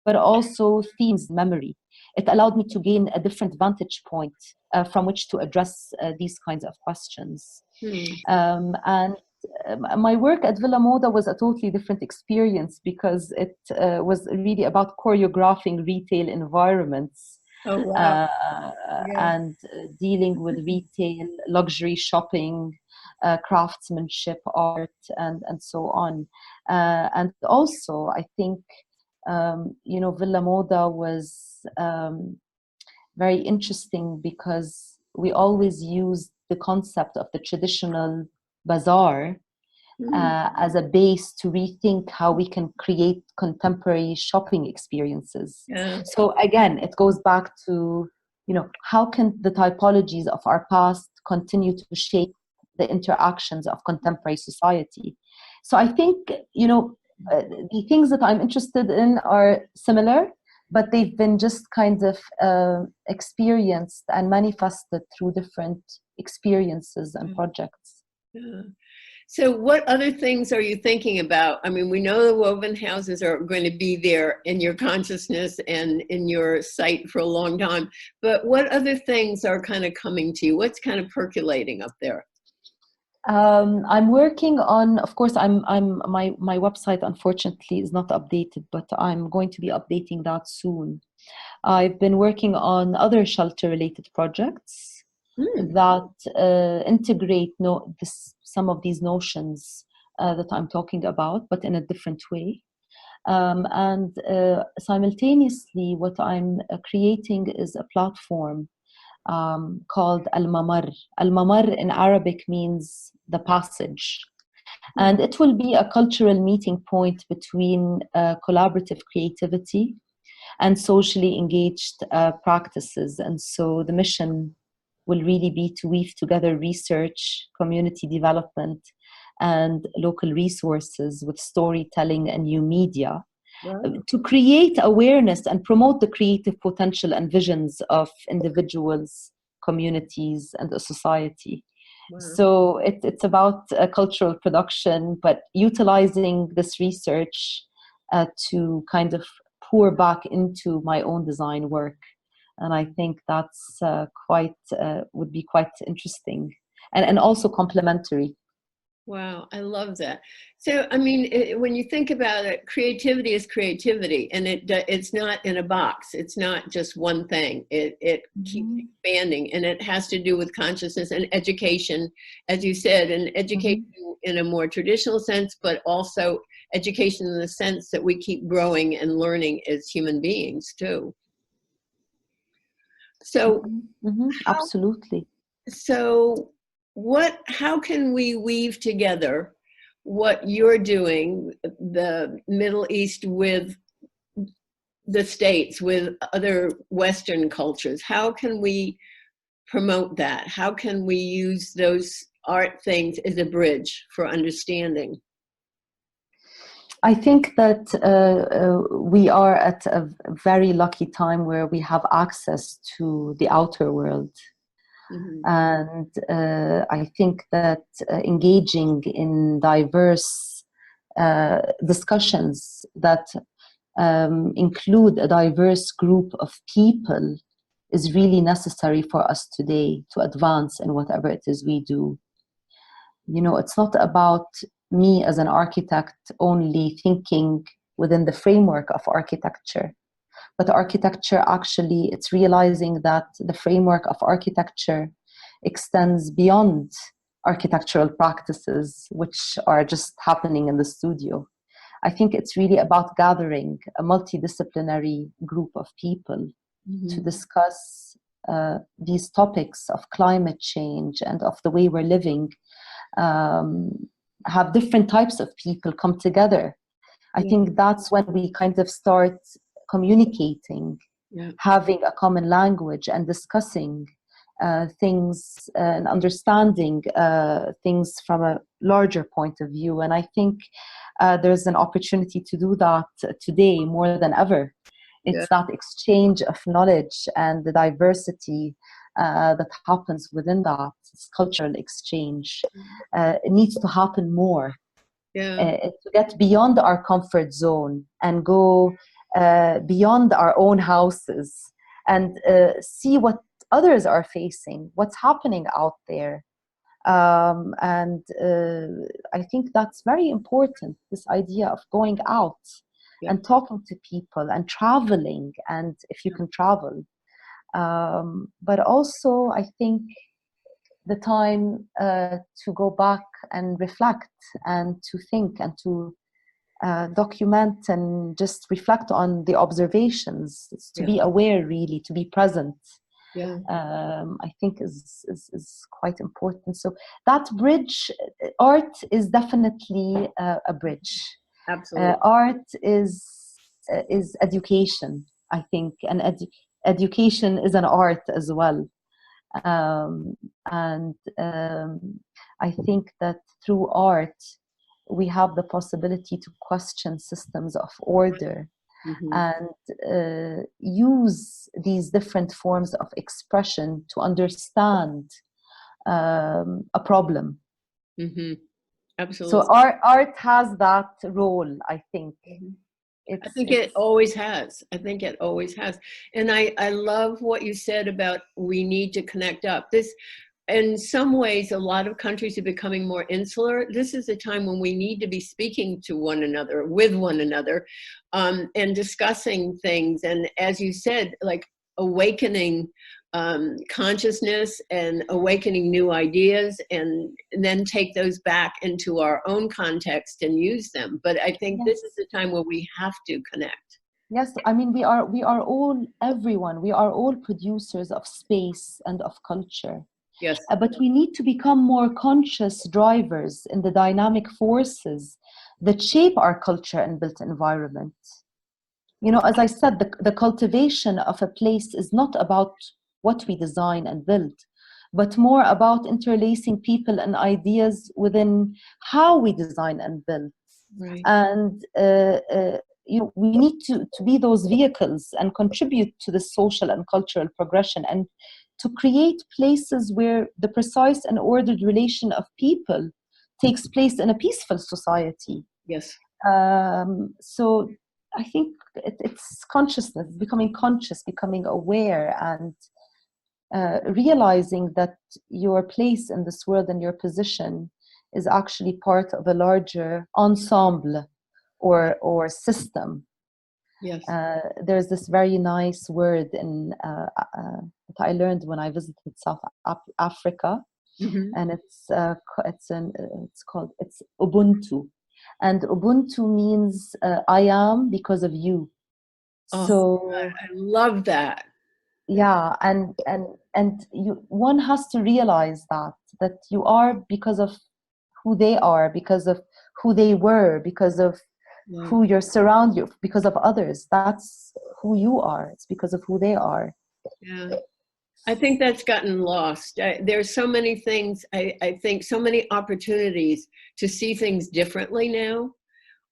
Speaker 2: but also themes, memory. It allowed me to gain a different vantage point from which to address these kinds of questions. And my work at Villa Moda was a totally different experience because it was really about choreographing retail environments.
Speaker 1: Oh, wow.
Speaker 2: And dealing with retail, luxury shopping, craftsmanship, art, and so on. And also, I think, Villa Moda was very interesting because we always used the concept of the traditional bazaar as a base to rethink how we can create contemporary shopping experiences. So again, it goes back to, how can the typologies of our past continue to shape the interactions of contemporary society? So I think, the things that I'm interested in are similar, but they've been just kind of experienced and manifested through different experiences and projects.
Speaker 1: So what other things are you thinking about? I mean, we know the woven houses are going to be there in your consciousness and in your sight for a long time, but what other things are kind of coming to you? What's kind of percolating up there?
Speaker 2: I'm working on, of course, my website unfortunately is not updated, but I'm going to be updating that soon. I've been working on other shelter related projects that integrate some of these notions that I'm talking about, but in a different way. And simultaneously, what I'm creating is a platform called Al-Mamar. Al-Mamar in Arabic means the passage. And it will be a cultural meeting point between collaborative creativity and socially engaged practices. And so the mission will really be to weave together research, community development, and local resources with storytelling and new media to create awareness and promote the creative potential and visions of individuals, communities, and a society. So it's about cultural production, but utilizing this research to kind of pour back into my own design work. And I think that's would be quite interesting and also complementary.
Speaker 1: Wow, I love that. So, I mean, when you think about it, creativity is creativity, and it's not in a box. It's not just one thing. It keeps expanding, and it has to do with consciousness and education, as you said, and education in a more traditional sense, but also education in the sense that we keep growing and learning as human beings too. So,
Speaker 2: absolutely.
Speaker 1: So how can we weave together what you're doing, the Middle East with the States, with other Western cultures? How can we promote that? How can we use those art things as a bridge for understanding?
Speaker 2: I think that we are at a very lucky time where we have access to the outer world.
Speaker 1: Mm-hmm.
Speaker 2: And I think that engaging in diverse discussions that include a diverse group of people is really necessary for us today to advance in whatever it is we do. You know, it's not about me as an architect only thinking within the framework of architecture, but architecture actually, it's realizing that the framework of architecture extends beyond architectural practices, which are just happening in the studio. I think it's really about gathering a multidisciplinary group of people to discuss these topics of climate change and of the way we're living. Have different types of people come together. I think that's when we kind of start communicating, having a common language and discussing things and understanding things from a larger point of view. And I think there's an opportunity to do that today more than ever. It's that exchange of knowledge and the diversity that happens within that. It's cultural exchange. It needs to happen more. To get beyond our comfort zone and go beyond our own houses and see what others are facing, what's happening out there. And I think that's very important, this idea of going out and talking to people and traveling, and if you can travel. But also, I think the time to go back and reflect and to think and to document and just reflect on the observations. It's to be aware, really, to be present. I think is quite important. So that bridge, art is definitely a bridge.
Speaker 1: Absolutely.
Speaker 2: Art is education, I think, and education is an art as well. I think that through art, we have the possibility to question systems of order and use these different forms of expression to understand a problem.
Speaker 1: Absolutely.
Speaker 2: So art has that role, I think.
Speaker 1: I think it always has. I think it always has. And I love what you said about we need to connect up. This, in some ways, a lot of countries are becoming more insular. This is a time when we need to be speaking to one another, with one another, and discussing things. And as you said, like awakening consciousness and awakening new ideas, and then take those back into our own context and use them. But I think this is the time where we have to connect.
Speaker 2: Yes, I mean, we are all, everyone, we are all producers of space and of culture.
Speaker 1: Yes.
Speaker 2: But we need to become more conscious drivers in the dynamic forces that shape our culture and built environment. You know, as I said, the cultivation of a place is not about what we design and build, but more about interlacing people and ideas within how we design and build.
Speaker 1: Right.
Speaker 2: And we need to be those vehicles and contribute to the social and cultural progression, and to create places where the precise and ordered relation of people takes place in a peaceful society.
Speaker 1: Yes.
Speaker 2: So I think it's consciousness, becoming conscious, becoming aware, and realizing that your place in this world and your position is actually part of a larger ensemble or system.
Speaker 1: Yes.
Speaker 2: There's this very nice word that I learned when I visited South Africa, and it's Ubuntu, and Ubuntu means I am because of you.
Speaker 1: Oh,
Speaker 2: So
Speaker 1: I love that.
Speaker 2: yeah, and one has to realize that you are because of who they are, because of who they were, because of
Speaker 1: Yeah.
Speaker 2: who you're surrounded you, because of others. That's who you are. It's because of who they are.
Speaker 1: Yeah. I think that's gotten lost. There's so many things, I think so many opportunities to see things differently now.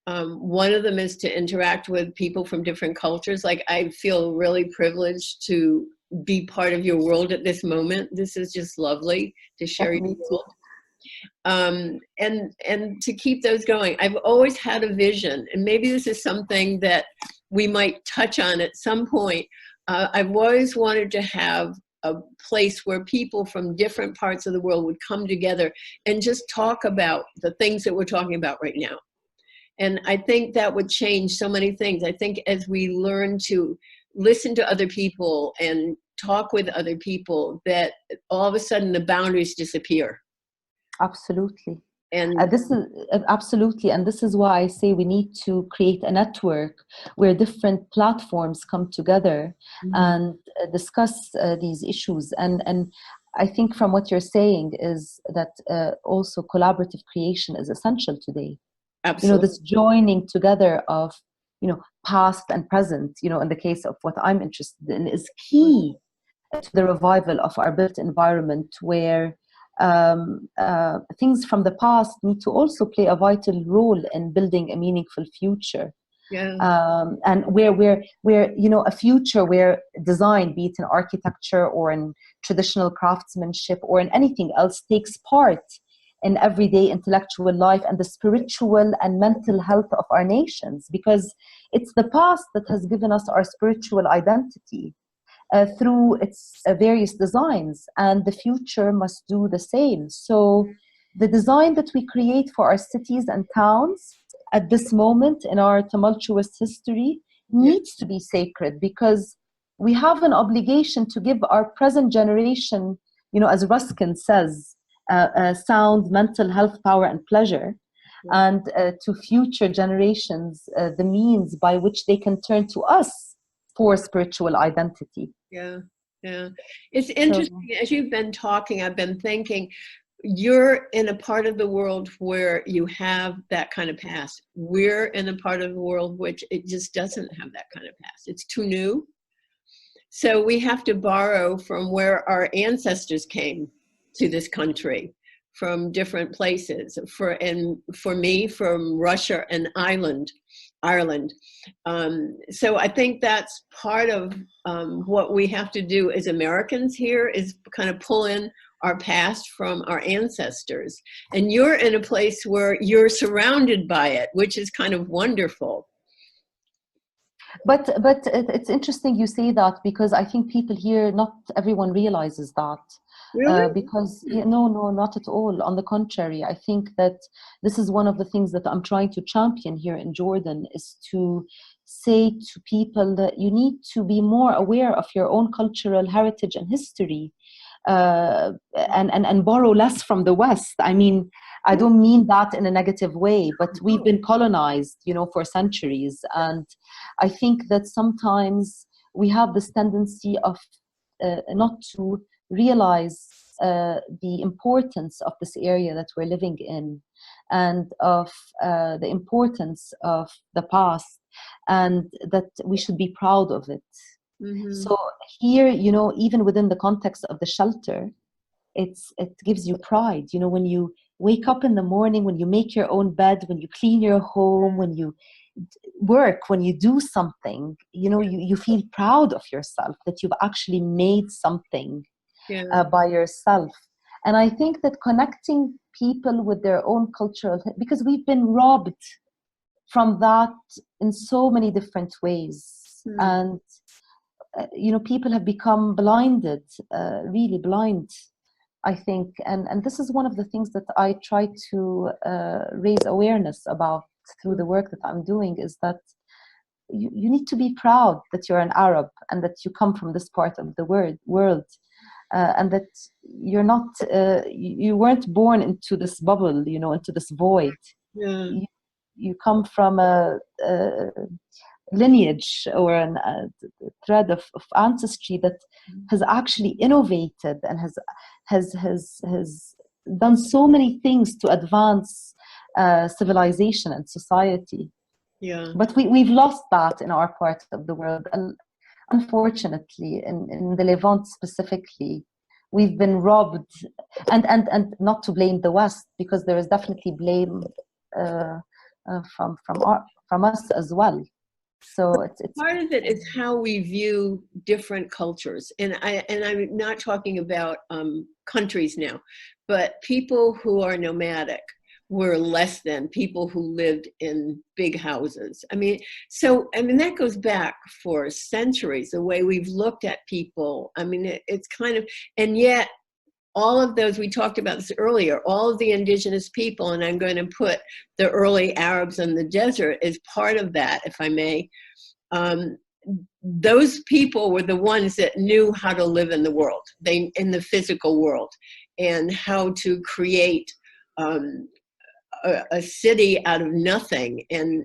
Speaker 1: One of them is to interact with people from different cultures. Like, I feel really privileged to be part of your world at this moment. This is just lovely to share your
Speaker 2: Me too.
Speaker 1: world. And to keep those going. I've always had a vision, and maybe this is something that we might touch on at some point. I've always wanted to have a place where people from different parts of the world would come together and just talk about the things that we're talking about right now. And I think that would change so many things. I think as we learn to listen to other people and talk with other people, that all of a sudden the boundaries disappear.
Speaker 2: Absolutely.
Speaker 1: And
Speaker 2: This is absolutely, and this is why I say we need to create a network where different platforms come together and discuss these issues. And I think from what you're saying is that also collaborative creation is essential today.
Speaker 1: absolutely,
Speaker 2: This joining together of past and present. In the case of what I'm interested in, is key to the revival of our built environment, where things from the past need to also play a vital role in building a meaningful future.
Speaker 1: yeah,
Speaker 2: And where a future where design, be it in architecture or in traditional craftsmanship or in anything else, takes part in everyday intellectual life and the spiritual and mental health of our nations, because it's the past that has given us our spiritual identity through its various designs, and the future must do the same. So the design that we create for our cities and towns at this moment in our tumultuous history
Speaker 1: yeah,
Speaker 2: needs to be sacred, because we have an obligation to give our present generation, as Ruskin says, sound mental health, power, and pleasure,
Speaker 1: yeah,
Speaker 2: and to future generations the means by which they can turn to us for spiritual identity.
Speaker 1: yeah, yeah. It's
Speaker 2: So
Speaker 1: interesting. As you've been talking, I've been thinking, you're in a part of the world where you have that kind of past. We're in a part of the world which it just doesn't have that kind of past. It's too new. So we have to borrow from where our ancestors came to this country, from different places. For me, from Russia and Ireland. So I think that's part of what we have to do as Americans here, is kind of pull in our past from our ancestors. And you're in a place where you're surrounded by it, which is kind of wonderful.
Speaker 2: but it's interesting you say that, because I think people here, not everyone realizes that.
Speaker 1: Really?
Speaker 2: Because no, not at all. On the contrary, I think that this is one of the things that I'm trying to champion here in Jordan, is to say to people that you need to be more aware of your own cultural heritage and history, and borrow less from the West. I mean, I don't mean that in a negative way, but we've been colonized, for centuries. And I think that sometimes we have this tendency of not to realize the importance of this area that we're living in, and of the importance of the past, and that we should be proud of it.
Speaker 1: Mm-hmm.
Speaker 2: So here, even within the context of the shelter, it gives you pride. When you wake up in the morning, when you make your own bed, when you clean your home, when you work, when you do something, you feel proud of yourself, that you've actually made something
Speaker 1: Yeah.
Speaker 2: by yourself. And I think that connecting people with their own cultural, because we've been robbed from that in so many different ways.
Speaker 1: Hmm.
Speaker 2: And people have become blinded, really blind, I think. And this is one of the things that I try to raise awareness about through the work that I'm doing, is that you need to be proud that you're an Arab, and that you come from this part of the world, and that you're not, you weren't born into this bubble, into this void.
Speaker 1: Yeah.
Speaker 2: You, you come from lineage or a thread of ancestry that has actually innovated and has done so many things to advance civilization and society.
Speaker 1: Yeah.
Speaker 2: But we've lost that in our part of the world. And unfortunately, in the Levant specifically, we've been robbed, and not to blame the West, because there is definitely blame from us as well. So it's
Speaker 1: part of it is how we view different cultures, and I'm not talking about countries now, but people who are nomadic were less than people who lived in big houses. I mean, that goes back for centuries, the way we've looked at people. I mean, it's kind of, and yet all of those, we talked about this earlier, all of the indigenous people, and I'm going to put the early Arabs in the desert as part of that, if I may. Those people were the ones that knew how to live in the world, in the physical world, and how to create a city out of nothing, and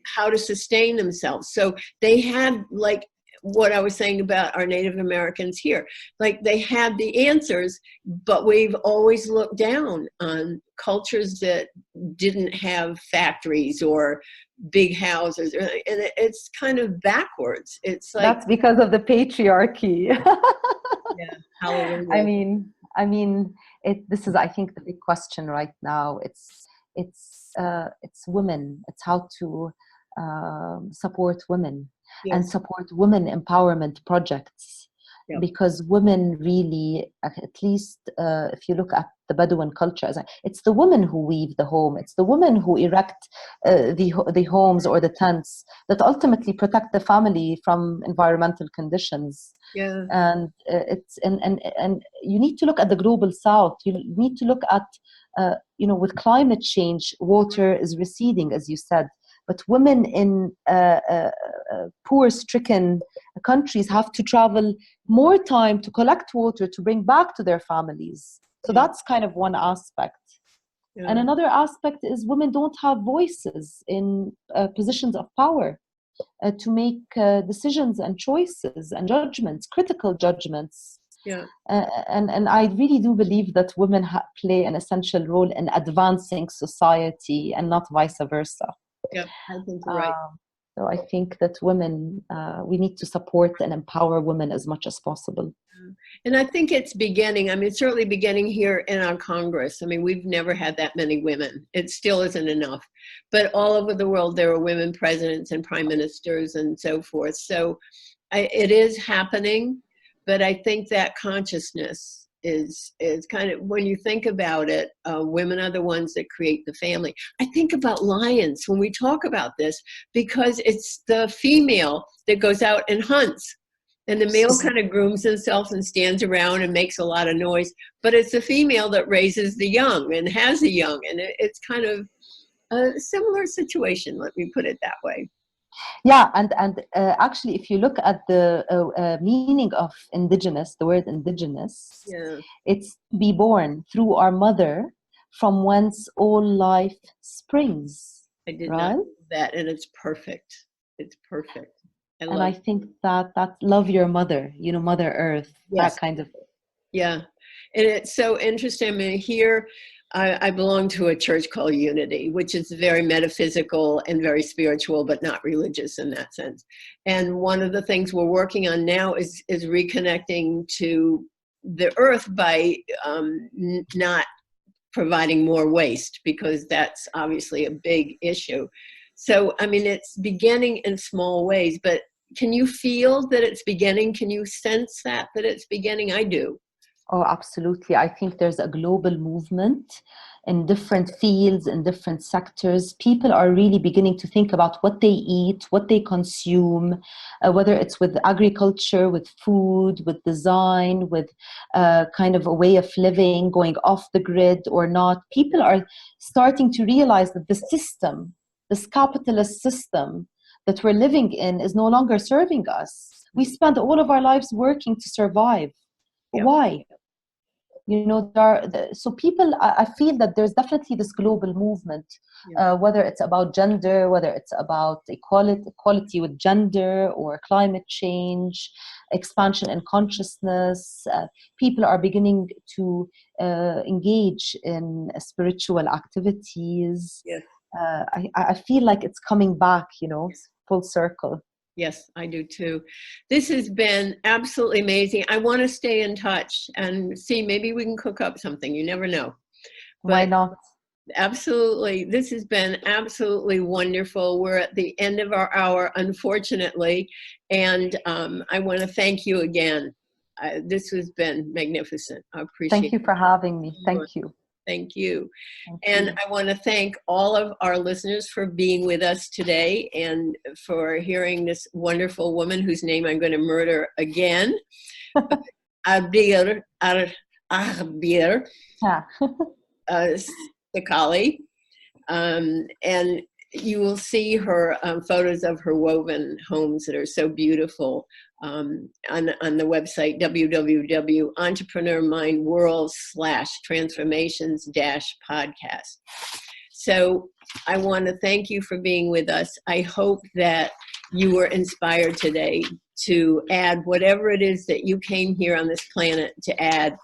Speaker 1: how to sustain themselves. So they had, like what I was saying about our Native Americans here, like they had the answers, but we've always looked down on cultures that didn't have factories or big houses, and it's kind of backwards. It's like,
Speaker 2: that's because of the patriarchy.
Speaker 1: Yeah, hallelujah.
Speaker 2: I mean, this is, I think, the big question right now. It's women. It's how to support women. Yes. And support women empowerment projects. Yep. Because women really, at least if you look at the Bedouin culture, it's the women who weave the home. It's the women who erect the homes or the tents that ultimately protect the family from environmental conditions.
Speaker 1: Yeah.
Speaker 2: And and you need to look at the global south. You need to look at with climate change, water is receding, as you said. But women in poor-stricken countries have to travel more time to collect water to bring back to their families. So that's kind of one aspect. Yeah. And another aspect is women don't have voices in positions of power to make decisions and choices and judgments, critical judgments.
Speaker 1: Yeah.
Speaker 2: And I really do believe that women play an essential role in advancing society and not vice versa.
Speaker 1: Yeah, I think you're right.
Speaker 2: So I think that women, we need to support and empower women as much as possible.
Speaker 1: And I think it's beginning. I mean, it's certainly beginning here in our Congress. I mean, we've never had that many women. It still isn't enough. But all over the world, there are women presidents and prime ministers and so forth. So it is happening. But I think that consciousness is kind of, when you think about it, women are the ones that create the family. I think about lions when we talk about this, because it's the female that goes out and hunts, and the male kind of grooms himself and stands around and makes a lot of noise, but it's the female that raises the young and has the young, and it's kind of a similar situation, let me put it that way.
Speaker 2: Yeah, and actually, if you look at the meaning of indigenous, the word indigenous, it's to be born through our mother, from whence all life springs.
Speaker 1: I did not know that, and it's perfect. It's perfect.
Speaker 2: I think that love your mother, Mother Earth, that kind of.
Speaker 1: Yeah, and it's so interesting. I mean, here, I belong to a church called Unity, which is very metaphysical and very spiritual, but not religious in that sense. And one of the things we're working on now is reconnecting to the earth by not providing more waste, because that's obviously a big issue. So, I mean, it's beginning in small ways, but can you feel that it's beginning? Can you sense that it's beginning? I do.
Speaker 2: Oh, absolutely. I think there's a global movement in different fields, in different sectors. People are really beginning to think about what they eat, what they consume, whether it's with agriculture, with food, with design, with kind of a way of living, going off the grid or not. People are starting to realize that the system, this capitalist system that we're living in, is no longer serving us. We spend all of our lives working to survive. Yep. Why? you know, so people, I feel that there's definitely this global movement, whether it's about gender, whether it's about equality with gender or climate change, expansion in consciousness. People are beginning to engage in spiritual activities.
Speaker 1: Yes.
Speaker 2: I feel like it's coming back, you know, full circle.
Speaker 1: Yes, I do too. This has been absolutely amazing. I want to stay in touch and see, maybe we can cook up something. You never know. But
Speaker 2: why not?
Speaker 1: Absolutely. This has been absolutely wonderful. We're at the end of our hour, unfortunately. And I want to thank you again. This has been magnificent. I appreciate it.
Speaker 2: Thank you for having me. Thank you.
Speaker 1: Thank you.
Speaker 2: Thank
Speaker 1: you. I want to thank all of our listeners for being with us today and for hearing this wonderful woman whose name I'm going to murder again. Abeer, Abeer, Seikaly. And you will see her photos of her woven homes that are so beautiful on the website www.entrepreneurmindworld/transformations-podcast. So I want to thank you for being with us. I hope that you were inspired today to add whatever it is that you came here on this planet to add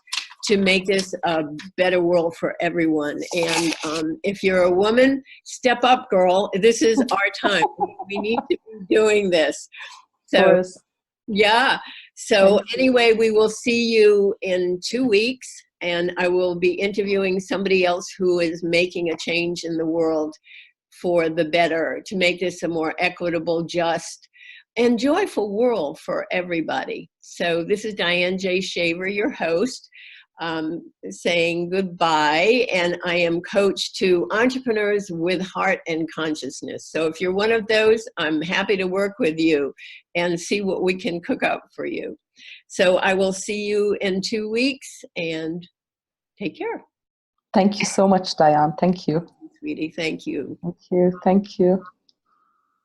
Speaker 1: to make this a better world for everyone. And if you're a woman, step up, girl. This is our time. We need to be doing this. So, yeah. So anyway, we will see you in 2 weeks, and I will be interviewing somebody else who is making a change in the world for the better, to make this a more equitable, just, and joyful world for everybody. So this is Diane J. Shaver, your host, saying goodbye. And I am coach to entrepreneurs with heart and consciousness. So if you're one of those, I'm happy to work with you and see what we can cook up for you. So I will see you in 2 weeks, and take care.
Speaker 2: Thank you so much, Diane. Thank you.
Speaker 1: Sweetie, thank you.
Speaker 2: Thank you. Thank you.